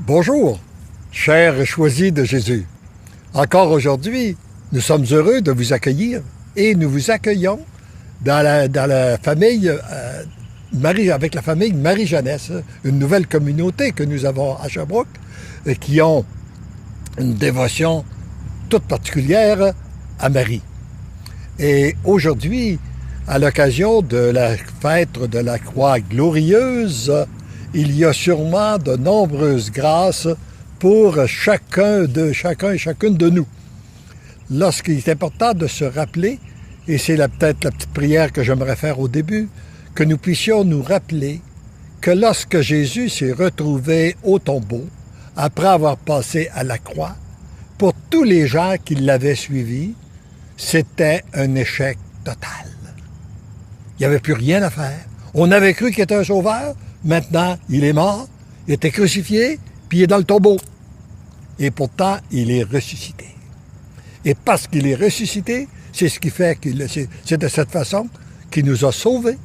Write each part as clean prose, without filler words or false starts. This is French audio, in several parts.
Bonjour, chers choisis de Jésus. Encore aujourd'hui, nous sommes heureux de vous accueillir et nous vous accueillons dans la famille avec la famille Marie-Jeunesse, une nouvelle communauté que nous avons à Sherbrooke qui ont une dévotion toute particulière à Marie. Et aujourd'hui, à l'occasion de la fête de la Croix glorieuse, il y a sûrement de nombreuses grâces pour chacun et chacune de nous. Lorsqu'il est important de se rappeler, et c'est peut-être la petite prière que j'aimerais faire au début, que nous puissions nous rappeler que lorsque Jésus s'est retrouvé au tombeau, après avoir passé à la croix, pour tous les gens qui l'avaient suivi, c'était un échec total. Il n'y avait plus rien à faire. On avait cru qu'il était un sauveur. Maintenant, il est mort, il était crucifié, puis il est dans le tombeau. Et pourtant, il est ressuscité. Et parce qu'il est ressuscité, c'est ce qui fait que c'est de cette façon qu'il nous a sauvés.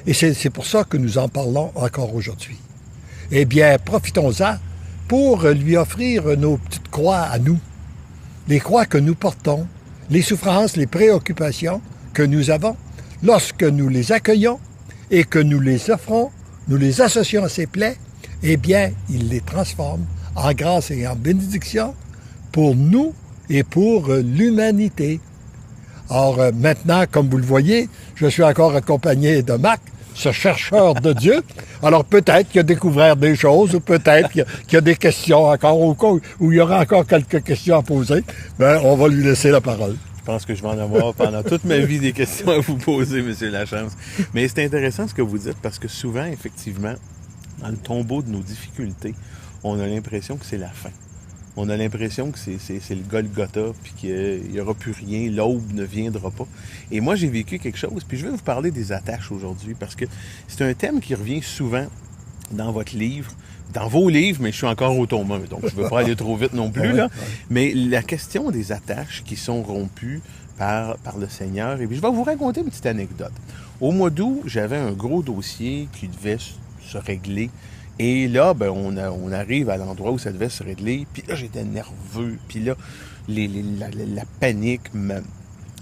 Et c'est pour ça que nous en parlons encore aujourd'hui. Eh bien, profitons-en pour lui offrir nos petites croix à nous. Les croix que nous portons, les souffrances, les préoccupations que nous avons, lorsque nous les accueillons et que nous les offrons, nous les associons à ses plaies, eh bien, il les transforme en grâce et en bénédiction pour nous et pour l'humanité. Or, maintenant, comme vous le voyez, je suis encore accompagné de Marc, ce chercheur de Dieu. Alors, peut-être qu'il a découvert des choses, ou peut-être qu'il y a des questions encore, ou il y aura encore quelques questions à poser. Bien, on va lui laisser la parole. Je pense que je vais en avoir pendant toute ma vie des questions à vous poser, M. Lachance. Mais c'est intéressant ce que vous dites, parce que souvent, effectivement, dans le tombeau de nos difficultés, on a l'impression que c'est la fin. On a l'impression que c'est le Golgotha, puis qu'il n'y aura plus rien, l'aube ne viendra pas. Et moi, j'ai vécu quelque chose, puis je vais vous parler des attaches aujourd'hui, parce que c'est un thème qui revient souvent dans votre livre, dans vos livres, mais je suis encore au tome 1, donc je ne veux pas aller trop vite non plus, là. Mais la question des attaches qui sont rompues par le Seigneur, et puis je vais vous raconter une petite anecdote. Au mois d'août, j'avais un gros dossier qui devait se régler, et là, ben, on arrive à l'endroit où ça devait se régler, puis là, j'étais nerveux, puis là, la panique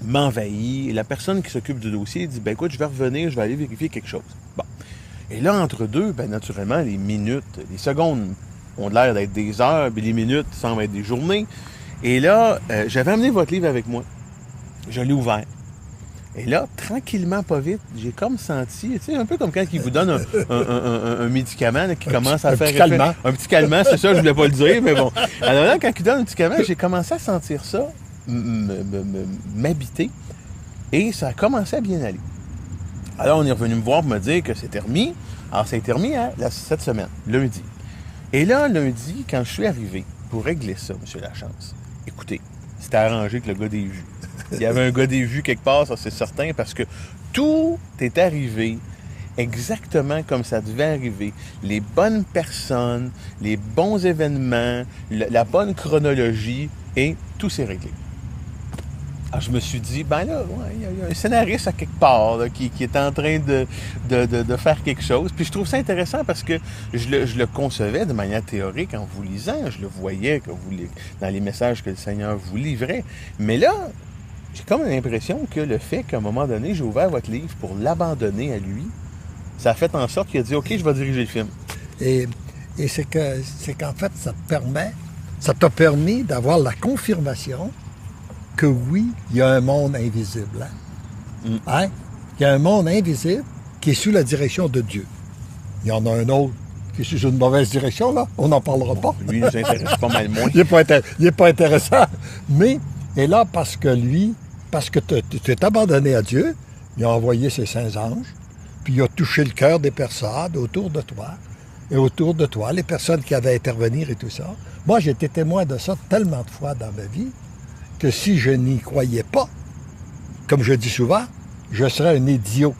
m'envahit, et la personne qui s'occupe du dossier dit, ben écoute, je vais revenir, je vais aller vérifier quelque chose. Bon. Et là, entre deux, ben naturellement, les minutes, les secondes ont l'air d'être des heures, puis les minutes semblent être des journées. Et là, j'avais amené votre livre avec moi. Je l'ai ouvert. Et là, tranquillement, pas vite, j'ai comme senti, tu sais, un peu comme quand ils vous donnent un médicament là, qui commence à faire effet. Un petit calmant, c'est ça, je voulais pas le dire, mais bon. Alors là, quand ils donnent un petit calmant, j'ai commencé à sentir ça m'habiter. Et ça a commencé à bien aller. Alors, on est revenu me voir pour me dire que c'était remis. Alors, ça a été remis cette semaine, lundi. Et là, lundi, quand je suis arrivé pour régler ça, M. Lachance, écoutez, c'était arrangé que le gars des vues. Il y avait un gars des vues quelque part, ça c'est certain, parce que tout est arrivé exactement comme ça devait arriver. Les bonnes personnes, les bons événements, la bonne chronologie, et tout s'est réglé. Alors, je me suis dit, ben là, il y a un scénariste à quelque part là, qui est en train de faire quelque chose. Puis je trouve ça intéressant parce que je le concevais de manière théorique en vous lisant. Je le voyais dans les messages que le Seigneur vous livrait. Mais là, j'ai comme l'impression que le fait qu'à un moment donné, j'ai ouvert votre livre pour l'abandonner à lui, ça a fait en sorte qu'il a dit, OK, je vais diriger le film. Et c'est qu'en fait, ça t'a permis d'avoir la confirmation que oui, il y a un monde invisible. Hein? Il y a un monde invisible qui est sous la direction de Dieu. Il y en a un autre qui est sous une mauvaise direction, là. On n'en parlera pas. Lui, il nous intéresse pas mal moins. Il n'est pas intéressant. Mais, et là, parce que tu t'es abandonné à Dieu, il a envoyé ses saints anges, puis il a touché le cœur des personnes autour de toi. Et autour de toi, les personnes qui avaient à intervenir et tout ça. Moi, j'ai été témoin de ça tellement de fois dans ma vie, que si je n'y croyais pas, comme je dis souvent, je serais un idiot.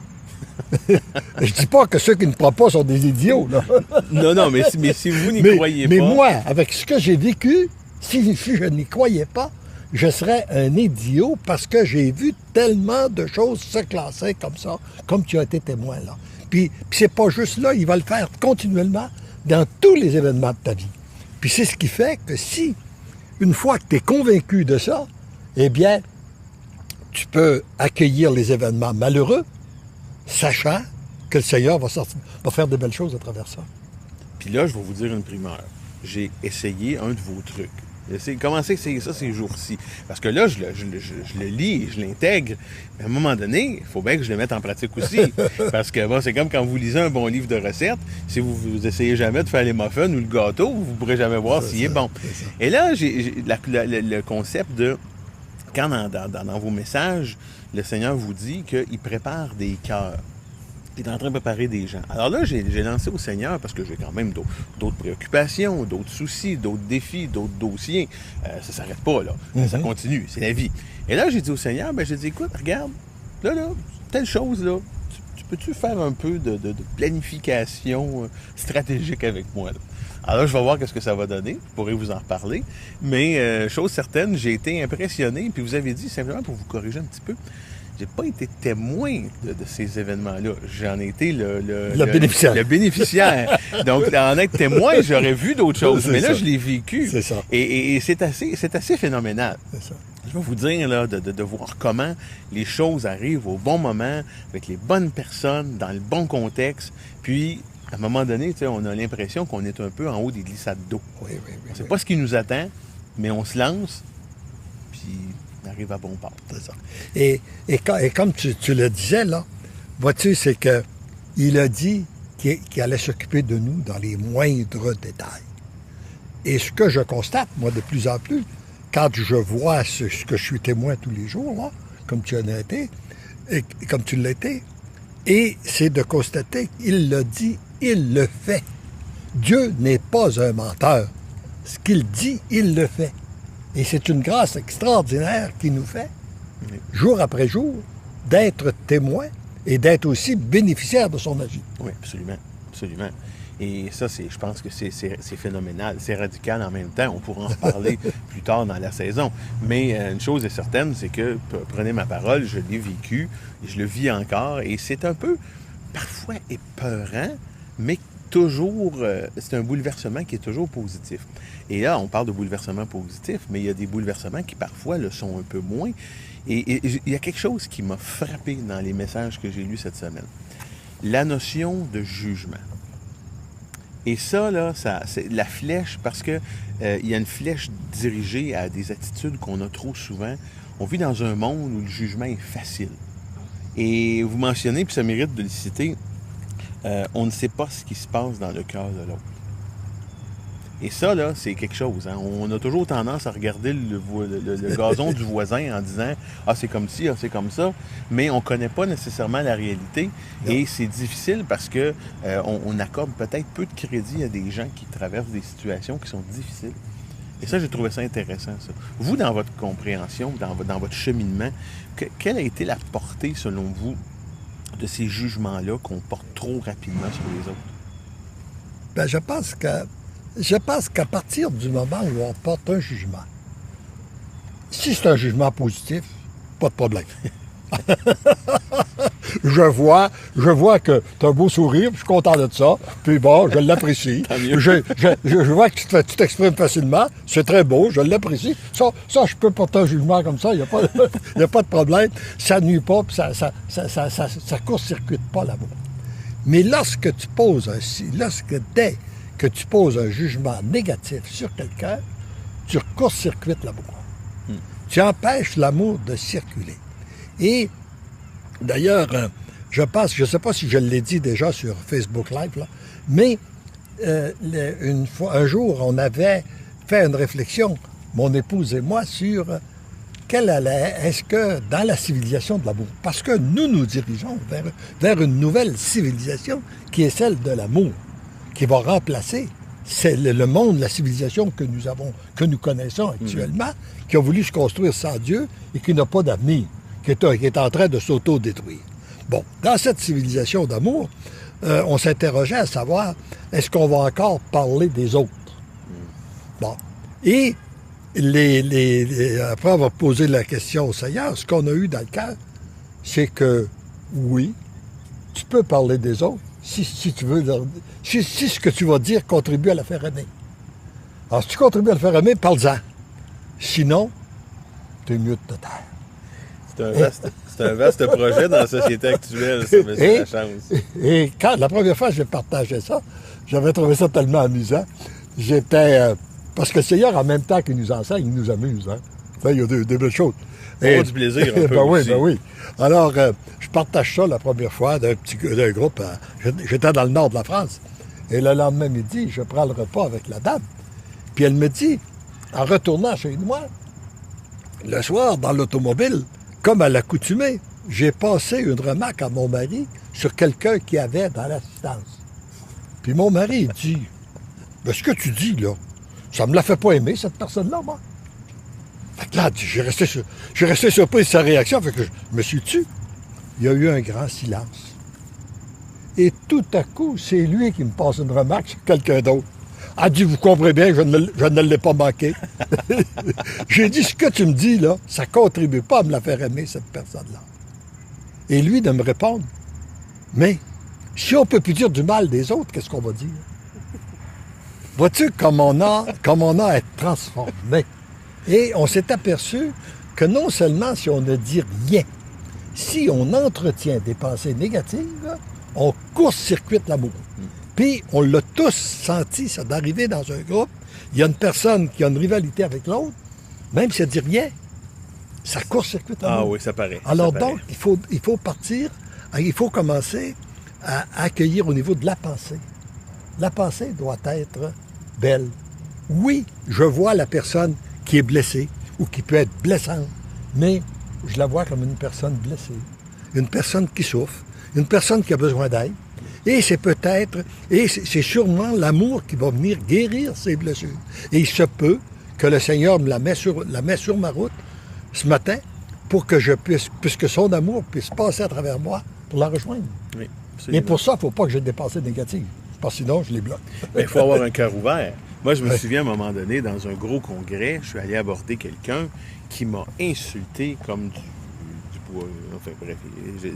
Je dis pas que ceux qui ne croient pas sont des idiots, là. Non, mais si vous n'y croyez pas... Mais moi, avec ce que j'ai vécu, si je n'y croyais pas, je serais un idiot parce que j'ai vu tellement de choses se classer comme ça, comme tu as été témoin, là. Puis c'est pas juste là, il va le faire continuellement dans tous les événements de ta vie. Puis c'est ce qui fait que si, une fois que tu es convaincu de ça, eh bien, tu peux accueillir les événements malheureux, sachant que le Seigneur va faire de belles choses à travers ça. Puis là, je vais vous dire une primeur. J'ai essayé un de vos trucs. J'ai commencé à essayer ça ces jours-ci. Parce que là, je le lis, je l'intègre. Mais à un moment donné, il faut bien que je le mette en pratique aussi. Parce que bon, c'est comme quand vous lisez un bon livre de recettes. Si vous essayez jamais de faire les muffins ou le gâteau, vous ne pourrez jamais voir s'il est bon. Et là, j'ai le concept de... Quand dans vos messages, le Seigneur vous dit qu'il prépare des cœurs. Il est en train de préparer des gens. Alors là, j'ai lancé au Seigneur parce que j'ai quand même d'autres préoccupations, d'autres soucis, d'autres défis, d'autres dossiers. Ça ne s'arrête pas, là. Ça continue, c'est la vie. Et là, j'ai dit au Seigneur, j'ai dit, écoute, regarde, là, telle chose, là, tu peux-tu faire un peu de planification stratégique avec moi, là? Alors là, je vais voir qu'est-ce que ça va donner. Je pourrais vous en reparler. Mais, chose certaine, j'ai été impressionné. Puis vous avez dit, simplement pour vous corriger un petit peu, j'ai pas été témoin de ces événements-là. J'en ai été le bénéficiaire. Le bénéficiaire. Donc, en être témoin, j'aurais vu d'autres choses. Mais là, ça. Je l'ai vécu. C'est ça. Et c'est assez phénoménal. C'est ça. Je vais vous dire là, de voir comment les choses arrivent au bon moment, avec les bonnes personnes, dans le bon contexte. Puis, à un moment donné, on a l'impression qu'on est un peu en haut des glissades d'eau. Oui. On ne sait pas ce qui nous attend, mais on se lance, puis on arrive à bon port. C'est ça. Et comme tu le disais, là, vois-tu, c'est qu'il a dit qu'il allait s'occuper de nous dans les moindres détails. Et ce que je constate, moi, de plus en plus, quand je vois ce que je suis témoin tous les jours, là, comme tu en as été, et comme tu l'as été, et c'est de constater qu'il l'a dit, il le fait. Dieu n'est pas un menteur. Ce qu'il dit, il le fait. Et c'est une grâce extraordinaire qu'il nous fait, jour après jour, d'être témoin et d'être aussi bénéficiaire de son agir. Oui, absolument. Absolument. Et ça, je pense que c'est phénoménal. C'est radical en même temps. On pourra en reparler plus tard dans la saison. Mais une chose est certaine, c'est que, prenez ma parole, je l'ai vécu, je le vis encore, et c'est un peu, parfois, épeurant, mais toujours, c'est un bouleversement qui est toujours positif. Et là, on parle de bouleversement positif, mais il y a des bouleversements qui, parfois, le sont un peu moins. Et il y a quelque chose qui m'a frappé dans les messages que j'ai lus cette semaine. La notion de jugement. Et ça, là, c'est la flèche, parce que il y a une flèche dirigée à des attitudes qu'on a trop souvent. On vit dans un monde où le jugement est facile. Et vous mentionnez, puis ça mérite de le citer, on ne sait pas ce qui se passe dans le cœur de l'autre. Et ça, là, c'est quelque chose. Hein? On a toujours tendance à regarder le gazon du voisin en disant « Ah, c'est comme ci, ah, c'est comme ça », mais on ne connaît pas nécessairement la réalité. Non. Et c'est difficile parce que on accorde peut-être peu de crédit à des gens qui traversent des situations qui sont difficiles. Et ça, j'ai trouvé ça intéressant, ça. Vous, dans votre compréhension, dans votre cheminement, quelle a été la portée, selon vous, de ces jugements-là qu'on porte trop rapidement sur les autres? Bien, je pense qu'à partir du moment où on porte un jugement, si c'est un jugement positif, pas de problème. Je vois que tu as un beau sourire, je suis content de ça, puis bon, je l'apprécie. Je vois que tu t'exprimes facilement, c'est très beau, je l'apprécie. Ça, je peux porter un jugement comme ça, il n'y a pas de problème. Ça ne nuit pas, puis ça court-circuite pas l'amour. Mais dès que tu poses un jugement négatif sur quelqu'un, tu court-circuites l'amour. Tu empêches l'amour de circuler. Et d'ailleurs, je ne sais pas si je l'ai dit déjà sur Facebook Live, là, mais un jour, on avait fait une réflexion, mon épouse et moi, sur est-ce que dans la civilisation de l'amour, parce que nous dirigeons vers une nouvelle civilisation qui est celle de l'amour, qui va remplacer le monde, la civilisation que nous connaissons actuellement, qui a voulu se construire sans Dieu et qui n'a pas d'avenir, qui est en train de s'auto-détruire. Bon, dans cette civilisation d'amour, on s'interrogeait à savoir, est-ce qu'on va encore parler des autres? Bon. Et après avoir posé la question au Seigneur, ce qu'on a eu dans le cœur, c'est que, oui, tu peux parler des autres, si tu veux, si ce que tu vas dire contribue à la faire aimer. Alors, si tu contribues à le faire aimer, parle-en. Sinon, t'es mieux de te taire. C'est un vaste projet dans la société actuelle, ça, monsieur Lachance. Et quand la première fois que j'ai partagé ça, j'avais trouvé ça tellement amusant. J'étais... parce que le Seigneur, en même temps qu'il nous enseigne, il nous amuse. Hein? Ça, il y a des belles choses. On a du plaisir un peu ben oui, aussi. ben oui. Alors, je partage ça la première fois d'un groupe. J'étais dans le nord de la France. Et le lendemain midi, je prends le repas avec la dame. Puis elle me dit, en retournant chez moi, le soir, dans l'automobile, comme à l'accoutumée, j'ai passé une remarque à mon mari sur quelqu'un qui avait dans l'assistance. Puis mon mari, il dit, ben, ce que tu dis, là, ça me la fait pas aimer, cette personne-là, moi. Fait que là, j'ai resté surpris de sa réaction, fait que je me suis tué. Il y a eu un grand silence. Et tout à coup, c'est lui qui me passe une remarque sur quelqu'un d'autre. A dit, vous comprenez bien, je ne l'ai pas manqué. J'ai dit, ce que tu me dis, là, ça ne contribue pas à me la faire aimer, cette personne-là. Et lui, de me répondre, mais si on ne peut plus dire du mal des autres, qu'est-ce qu'on va dire? Vois-tu comme on a à être transformé? Et on s'est aperçu que non seulement si on ne dit rien, si on entretient des pensées négatives, on court-circuite l'amour. Puis, on l'a tous senti, ça, d'arriver dans un groupe, il y a une personne qui a une rivalité avec l'autre, même si elle ne dit rien, ça court-circuite l'amour. Ah oui, ça paraît. Alors ça donc, il faut partir, il faut commencer à accueillir au niveau de la pensée. La pensée doit être belle. Oui, je vois la personne qui est blessée ou qui peut être blessante, mais je la vois comme une personne blessée, une personne qui souffre, une personne qui a besoin d'aide. Et c'est sûrement l'amour qui va venir guérir ces blessures. Et il se peut que le Seigneur me la met sur ma route ce matin pour que je puisse, puisque son amour puisse passer à travers moi pour la rejoindre. Oui, et pour ça, il ne faut pas que j'ai des pensées négatives, parce que sinon, je les bloque. Mais il faut avoir un cœur ouvert. Moi, je me souviens à un moment donné, dans un gros congrès, je suis allé aborder quelqu'un qui m'a insulté comme du poids. Enfin bref,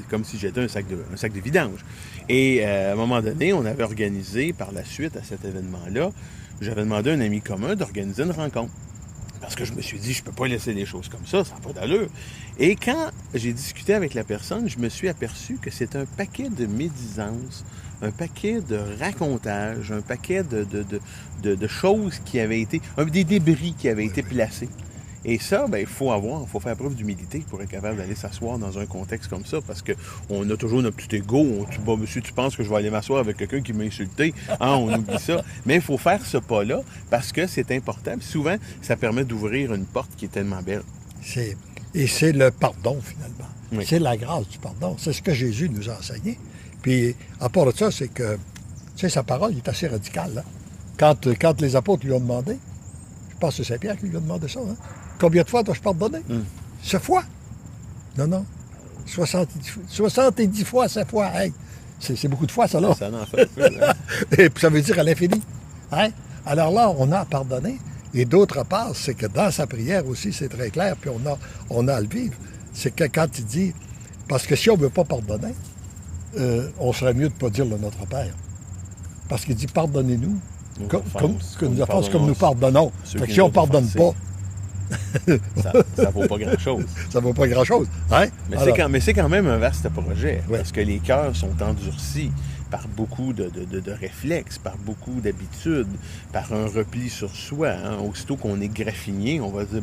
comme si j'étais un sac de vidange. Et à un moment donné, on avait organisé par la suite à cet événement-là, j'avais demandé à un ami commun d'organiser une rencontre. Parce que je me suis dit, je ne peux pas laisser les choses comme ça n'a pas d'allure. Et quand j'ai discuté avec la personne, je me suis aperçu que c'est un paquet de médisances, un paquet de racontages, un paquet de choses qui avaient été, des débris qui avaient été placés. Et ça, il faut faire preuve d'humilité pour être capable d'aller s'asseoir dans un contexte comme ça, parce qu'on a toujours notre petit ego. Monsieur, tu penses que je vais aller m'asseoir avec quelqu'un qui m'a insulté? On oublie ça. Mais il faut faire ce pas-là, parce que c'est important. Puis souvent, ça permet d'ouvrir une porte qui est tellement belle. Et c'est le pardon, finalement. Oui. C'est la grâce du pardon. C'est ce que Jésus nous a enseigné. Puis, à part de ça, c'est que, sa parole est assez radicale. Hein? Quand les apôtres lui ont demandé, je pense que c'est Saint-Pierre qui lui a demandé ça, hein? Combien de fois dois-je pardonner? 7 fois? Non. 70 fois, 7 fois. Hey, c'est beaucoup de fois, ça, là. Ça en fait un peu, hein? Et puis, ça veut dire à l'infini. Hein? Alors là, on a à pardonner. Et d'autre part, c'est que dans sa prière aussi, c'est très clair, puis on a à le vivre. C'est que quand il dit, parce que si on ne veut pas pardonner, on serait mieux de ne pas dire le Notre Père. Parce qu'il dit, pardonnez-nous, comme nous pardonnons. Fait que si on ne pardonne pas, ça ne vaut pas grand-chose. Ça ne vaut pas grand-chose. Hein? Mais c'est quand même un vaste projet, ouais. Parce que les cœurs sont endurcis par beaucoup de réflexes, par beaucoup d'habitudes, par un repli sur soi. Hein? Aussitôt qu'on est graffiné, on va dire,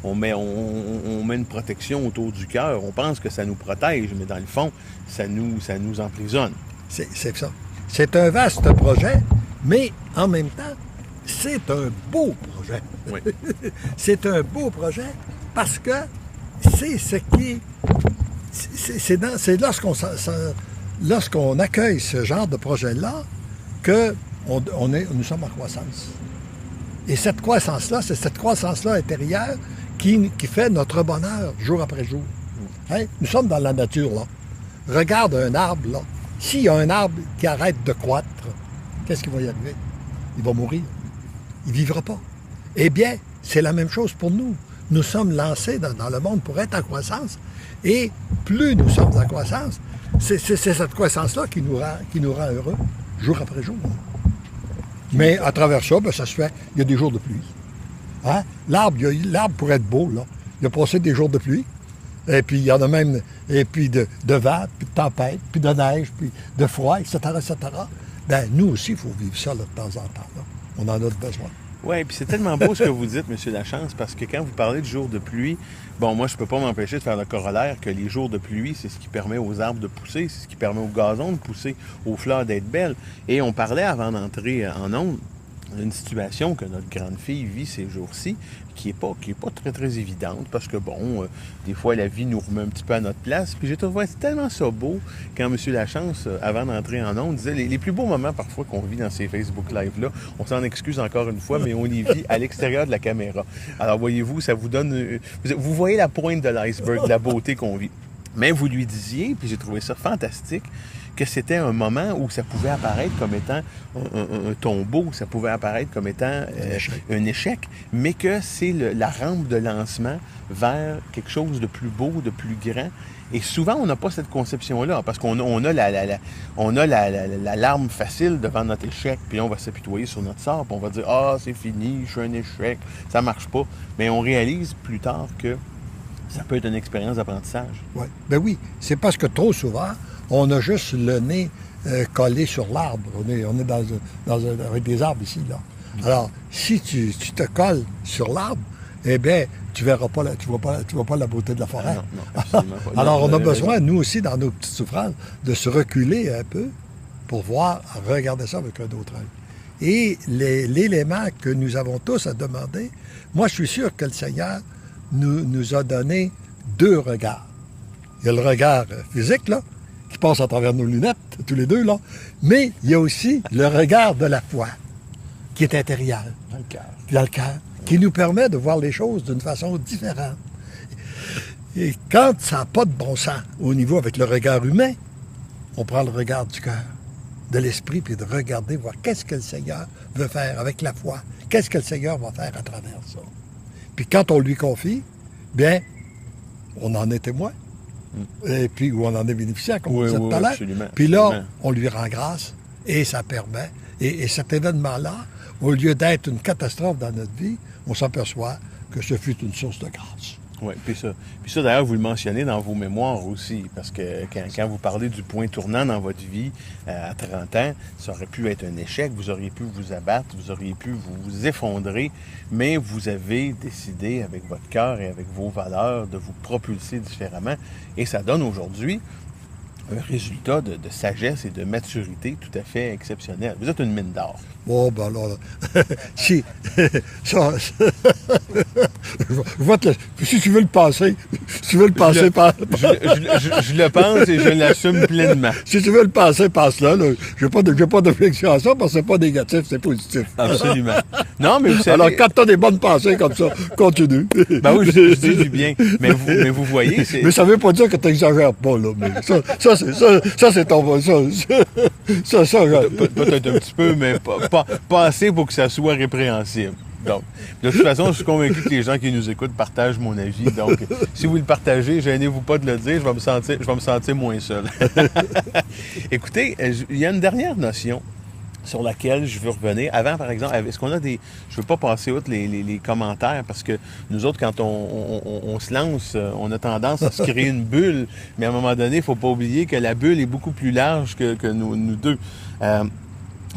on met une protection autour du cœur, on pense que ça nous protège, mais dans le fond, ça nous emprisonne. C'est ça. C'est un vaste projet, mais en même temps, c'est un beau projet. Oui. C'est un beau projet parce que c'est ce qui... C'est lorsqu'on accueille ce genre de projet-là que nous sommes en croissance. Et cette croissance-là, c'est cette croissance-là intérieure qui fait notre bonheur jour après jour. Hein? Nous sommes dans la nature, là. Regarde un arbre, là. S'il y a un arbre qui arrête de croître, qu'est-ce qui va y arriver? Il va mourir. Il ne vivra pas. Eh bien, c'est la même chose pour nous. Nous sommes lancés dans le monde pour être en croissance. Et plus nous sommes en croissance, c'est cette croissance-là qui nous rend heureux, jour après jour. Mais à travers ça, ben, ça se fait. Il y a des jours de pluie. Hein? L'arbre pour être beau, là, il a passé des jours de pluie. Et puis, il y en a même, et puis de vent, puis de tempête, puis de neige, puis de froid, etc., etc. Ben, nous aussi, il faut vivre ça là, de temps en temps. Là. On en a besoin. Oui, puis c'est tellement beau ce que vous dites, M. Lachance, parce que quand vous parlez de jours de pluie, bon, moi, je peux pas m'empêcher de faire le corollaire que les jours de pluie, c'est ce qui permet aux arbres de pousser, c'est ce qui permet au gazon de pousser, aux fleurs d'être belles. Et on parlait avant d'entrer en ondes d'une situation que notre grande fille vit ces jours-ci, qui est pas très, très évidente, parce que, bon, des fois, la vie nous remet un petit peu à notre place. Puis j'ai trouvé tellement ça beau quand M. Lachance, avant d'entrer en ondes, disait les plus beaux moments, parfois, qu'on vit dans ces Facebook Live-là, on s'en excuse encore une fois, mais on les vit à l'extérieur de la caméra. Alors, voyez-vous, ça vous donne... Vous voyez la pointe de l'iceberg, de la beauté qu'on vit. Mais vous lui disiez, puis j'ai trouvé ça fantastique, que c'était un moment où ça pouvait apparaître comme étant un tombeau, ça pouvait apparaître comme étant un échec, mais que c'est la rampe de lancement vers quelque chose de plus beau, de plus grand. Et souvent, on n'a pas cette conception-là, parce qu'on a la larme facile devant notre échec, puis on va s'apitoyer sur notre sort, puis on va dire « Ah, c'est fini, je suis un échec, ça marche pas ». Mais on réalise plus tard que ça peut être une expérience d'apprentissage. Ouais. Ben oui, c'est parce que trop souvent, on a juste le nez collé sur l'arbre. On est avec des arbres ici, là. Alors, si tu te colles sur l'arbre, eh bien, tu vois pas la beauté de la forêt. Non, absolument pas. Alors, on a besoin, nous aussi, dans nos petites souffrances, de se reculer un peu pour regarder ça avec un autre œil. Et l'élément que nous avons tous à demander, moi, je suis sûr que le Seigneur nous a donné deux regards. Il y a le regard physique, là, qui passe à travers nos lunettes, tous les deux, là. Mais il y a aussi le regard de la foi, qui est intérieur. Dans le cœur. Dans le cœur, qui nous permet de voir les choses d'une façon différente. Et quand ça n'a pas de bon sens au niveau avec le regard humain, on prend le regard du cœur, de l'esprit, puis de regarder, voir qu'est-ce que le Seigneur veut faire avec la foi. Qu'est-ce que le Seigneur va faire à travers ça. Puis quand on lui confie, bien, on en est témoin. Et puis, où on en est bénéficiaire, comme vous disait tout à l'heure. Puis là, on lui rend grâce et ça permet. Et cet événement-là, au lieu d'être une catastrophe dans notre vie, on s'aperçoit que ce fut une source de grâce. Oui, puis ça, d'ailleurs, vous le mentionnez dans vos mémoires aussi, parce que quand vous parlez du point tournant dans votre vie à 30 ans, ça aurait pu être un échec, vous auriez pu vous abattre, vous auriez pu vous effondrer, mais vous avez décidé avec votre cœur et avec vos valeurs de vous propulser différemment, et ça donne aujourd'hui un résultat de sagesse et de maturité tout à fait exceptionnel. Vous êtes une mine d'or. Oh, ben alors, si, ça, si tu veux le passer, je le pense et je l'assume pleinement. Si tu veux le passer, passe-le. Là. Je n'ai pas d'objection à ça parce que c'est pas négatif, c'est positif. Absolument. Non, mais vous savez... Alors, quand tu as des bonnes pensées comme ça, continue. Ben oui, je dis du bien. Mais vous voyez, c'est... Mais ça ne veut pas dire que tu n'exagères pas, là. Mais ça c'est ton... Ça, peut-être un petit peu, mais pas assez pour que ça soit répréhensible. Donc, de toute façon, je suis convaincu que les gens qui nous écoutent partagent mon avis. Donc, si vous le partagez, gênez-vous pas de le dire, je vais me sentir moins seul. Écoutez, il y a une dernière notion sur laquelle je veux revenir. Avant, par exemple, est-ce qu'on a des... Je ne veux pas passer outre les commentaires, parce que nous autres, quand on se lance, on a tendance à se créer une bulle, mais à un moment donné, il ne faut pas oublier que la bulle est beaucoup plus large que nous deux.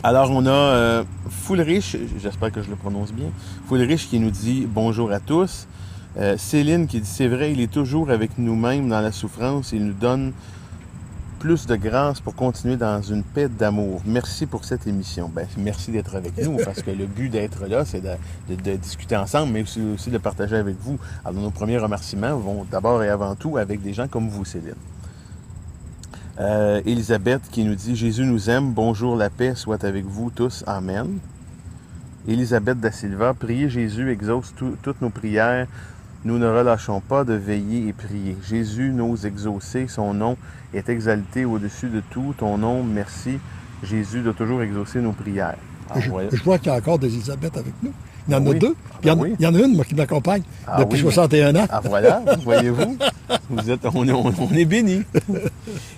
Alors, on a Fullrich, j'espère que je le prononce bien, Fullrich qui nous dit « Bonjour à tous ». Céline qui dit « C'est vrai, il est toujours avec nous-mêmes dans la souffrance, il nous donne plus de grâce pour continuer dans une paix d'amour. Merci pour cette émission. » Ben, merci d'être avec nous, parce que le but d'être là, c'est de discuter ensemble, mais aussi de partager avec vous. Alors, nos premiers remerciements vont d'abord et avant tout avec des gens comme vous, Céline. Elisabeth qui nous dit « Jésus nous aime, bonjour, la paix soit avec vous tous, Amen. » Elisabeth da Silva, « Priez Jésus exauce toutes nos prières, nous ne relâchons pas de veiller et prier. Jésus n'ose exaucer, son nom est exalté au-dessus de tout, ton nom, merci. Jésus doit toujours exaucer nos prières. » Je vois qu'il y a encore des Elisabeth avec nous. Il y en a deux. Il y en a une, moi, qui m'accompagne depuis 61 ans. Ah voilà, voyez-vous, on est bénis.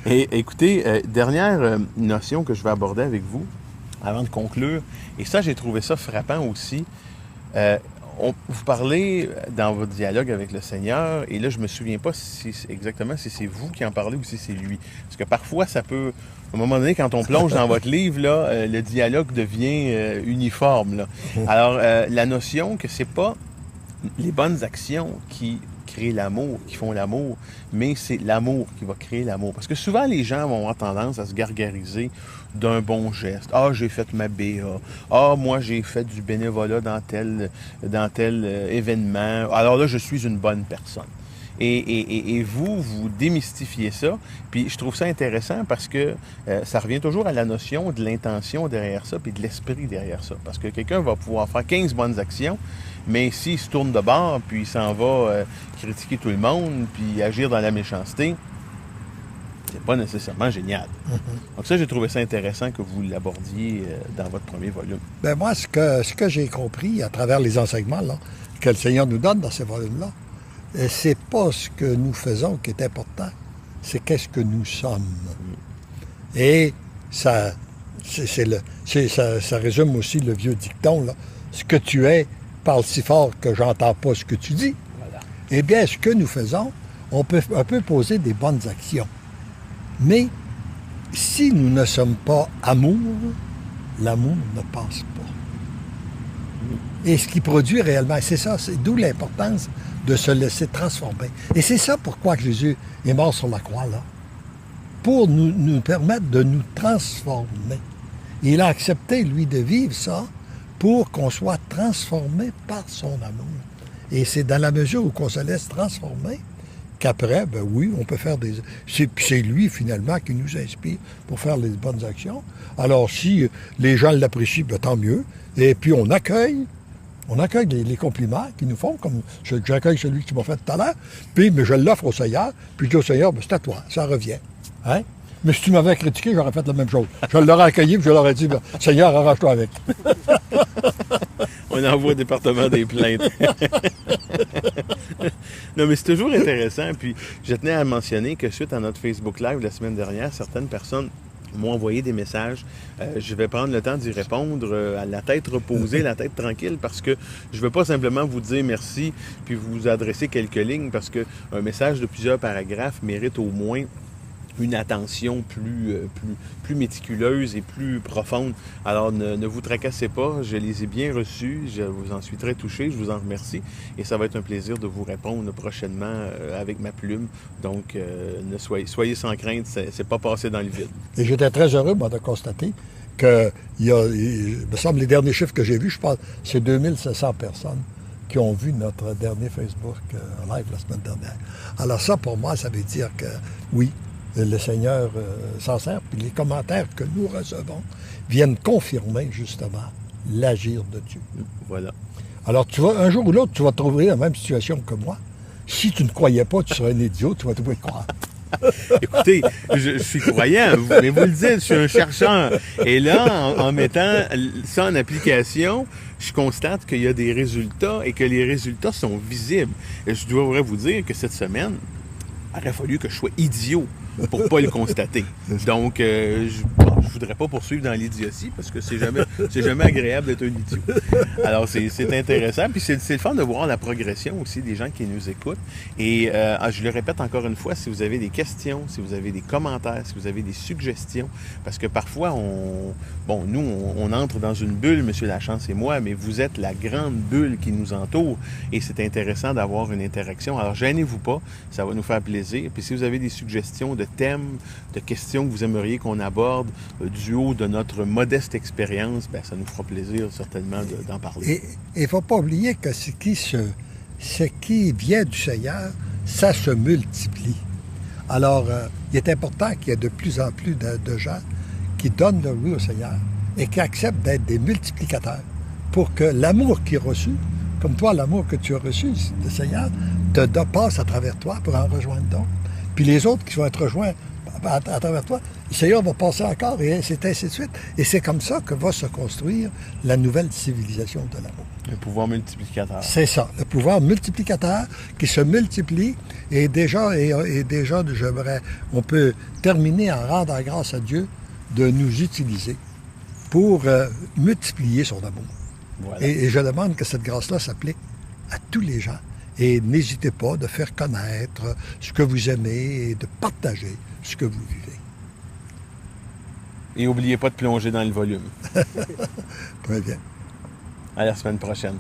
Et écoutez, dernière notion que je vais aborder avec vous, avant de conclure. Et ça, j'ai trouvé ça frappant aussi. Vous parlez dans votre dialogue avec le Seigneur, et là, je me souviens pas exactement si c'est vous qui en parlez ou si c'est lui. Parce que parfois, ça peut... À un moment donné, quand on plonge dans votre livre, là, le dialogue devient uniforme. Là. Alors, la notion que c'est pas les bonnes actions qui créent l'amour, qui font l'amour, mais c'est l'amour qui va créer l'amour. Parce que souvent, les gens vont avoir tendance à se gargariser d'un bon geste. « Ah, j'ai fait ma BA. Ah, moi, j'ai fait du bénévolat dans tel événement. Alors là, je suis une bonne personne. » Et vous démystifiez ça. Puis je trouve ça intéressant parce que ça revient toujours à la notion de l'intention derrière ça, puis de l'esprit derrière ça. Parce que quelqu'un va pouvoir faire 15 bonnes actions, mais s'il se tourne de bord, puis il s'en va critiquer tout le monde, puis agir dans la méchanceté, c'est pas nécessairement génial. Donc ça, j'ai trouvé ça intéressant que vous l'abordiez dans votre premier volume. Ben moi, ce que j'ai compris à travers les enseignements là, que le Seigneur nous donne dans ces volumes-là, c'est pas ce que nous faisons qui est important, c'est qu'est-ce que nous sommes. Et ça résume aussi le vieux dicton, là. Ce que tu es parle si fort que j'entends pas ce que tu dis. Voilà. Eh bien, ce que nous faisons, on peut poser des bonnes actions. Mais si nous ne sommes pas amour, l'amour ne passe pas. Et ce qui produit réellement, c'est ça, c'est d'où l'importance de se laisser transformer. Et c'est ça pourquoi que Jésus est mort sur la croix, là. Pour nous permettre de nous transformer. Et il a accepté, lui, de vivre ça pour qu'on soit transformé par son amour. Et c'est dans la mesure où on se laisse transformer qu'après, ben oui, on peut faire des... C'est lui, finalement, qui nous inspire pour faire les bonnes actions. Alors, si les gens l'apprécient, ben, tant mieux. Et puis, on accueille les compliments qu'ils nous font, comme j'accueille celui que tu m'as fait tout à l'heure, puis mais je l'offre au Seigneur, puis je dis au Seigneur, ben, c'est à toi, ça revient. Hein? Mais si tu m'avais critiqué, j'aurais fait la même chose. Je l'aurais accueilli, puis je l'aurais dit, ben, Seigneur, arrache-toi avec. On envoie au département des plaintes. Non, mais c'est toujours intéressant. Puis, je tenais à mentionner que suite à notre Facebook Live la semaine dernière, certaines personnes m'ont envoyé des messages. Je vais prendre le temps d'y répondre à la tête reposée, la tête tranquille, parce que je ne veux pas simplement vous dire merci puis vous adresser quelques lignes, parce qu'un message de plusieurs paragraphes mérite au moins une attention plus méticuleuse et plus profonde. Alors, ne vous tracassez pas, je les ai bien reçus, je vous en suis très touché, je vous en remercie, et ça va être un plaisir de vous répondre prochainement avec ma plume. Donc, soyez sans crainte, c'est pas passé dans le vide. Et j'étais très heureux, moi, de constater que il me semble, les derniers chiffres que j'ai vus, je pense, c'est 2700 personnes qui ont vu notre dernier Facebook live la semaine dernière. Alors ça, pour moi, ça veut dire que, oui, le Seigneur s'en sert, puis les commentaires que nous recevons viennent confirmer, justement, l'agir de Dieu. Voilà. Alors, tu vas, un jour ou l'autre, tu vas te trouver dans la même situation que moi. Si tu ne croyais pas, tu serais un idiot, tu vas trouver croire. Écoutez, je suis croyant, mais vous le dites, je suis un chercheur. Et là, en mettant ça en application, je constate qu'il y a des résultats et que les résultats sont visibles. Et je dois vous dire que cette semaine, il aurait fallu que je sois idiot pour ne pas le constater. Donc, je voudrais pas poursuivre dans l'idiotie parce que c'est jamais agréable d'être un idiot. Alors, c'est intéressant. Puis, c'est le fun de voir la progression aussi des gens qui nous écoutent. Et je le répète encore une fois, si vous avez des questions, si vous avez des commentaires, si vous avez des suggestions, parce que parfois, nous, on entre dans une bulle, M. Lachance et moi, mais vous êtes la grande bulle qui nous entoure et c'est intéressant d'avoir une interaction. Alors, gênez-vous pas, ça va nous faire plaisir. Puis, si vous avez des suggestions de thèmes, de questions que vous aimeriez qu'on aborde du haut de notre modeste expérience, bien, ça nous fera plaisir certainement d'en parler. Et il ne faut pas oublier que ce qui vient du Seigneur, ça se multiplie. Alors, il est important qu'il y ait de plus en plus de gens qui donnent leur oui au Seigneur et qui acceptent d'être des multiplicateurs pour que l'amour qu'ils ont reçu, comme toi, l'amour que tu as reçu du Seigneur, passe à travers toi pour en rejoindre d'autres. Puis les autres qui vont être rejoints à travers toi, le Seigneur va passer encore, et c'est ainsi de suite. Et c'est comme ça que va se construire la nouvelle civilisation de l'amour. Le pouvoir multiplicateur. C'est ça, le pouvoir multiplicateur qui se multiplie. Et déjà, on peut terminer en rendant grâce à Dieu de nous utiliser pour multiplier son amour. Voilà. Et je demande que cette grâce-là s'applique à tous les gens. Et n'hésitez pas de faire connaître ce que vous aimez et de partager ce que vous vivez. Et n'oubliez pas de plonger dans le volume. Très bien. À la semaine prochaine.